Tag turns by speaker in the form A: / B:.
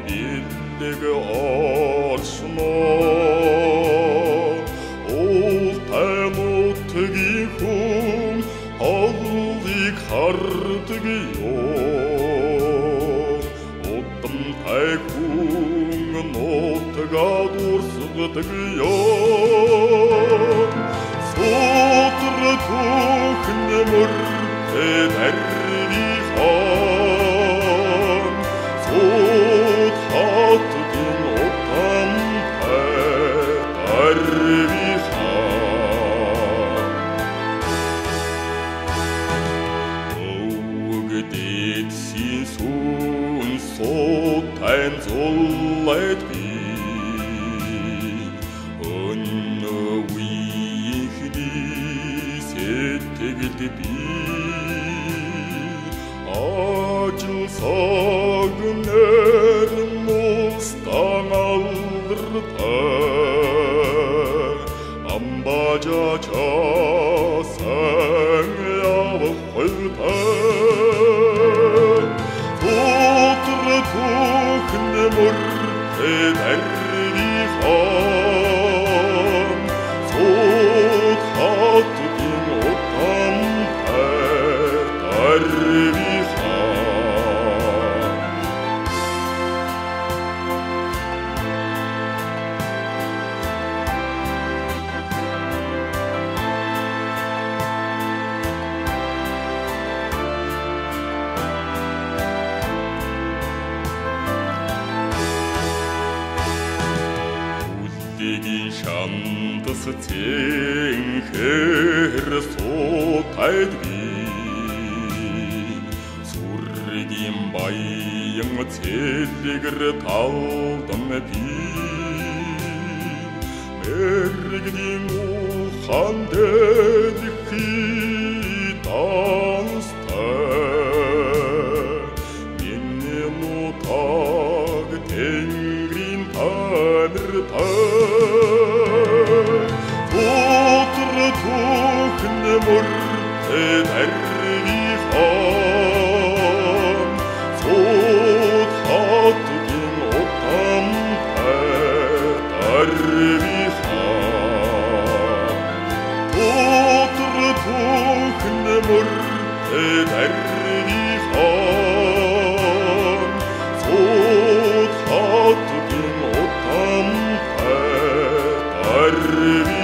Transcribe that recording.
A: бирлэг оршно ултай нутгийн хүн хоолыг хардаг ёо удамтай хүн нутгаа дурсгадаг ёо сотр түүхнэмэр дарги хон сот хатдын утамтай дарги хон өгдөд синсүн сотай зулайд би сэтгэлд би ажил сагнэр мустан алдартай амбажа часан явахтай тутр түүхнэмэр дарги хон сот хатдын утамтай дарги хон үлдэгийн шандас цэнхэр сутайд би сүргийн баян цэлгэр талдан би мэрэгдийн ухан дэлхий танстай миний нутаг тэнгэрийн танартай тутр түүхнэмэр дарги хон сот хатдын утамтай дарги хон тутр түүхнэмэр дарги хон сот хатдын утамтай дарги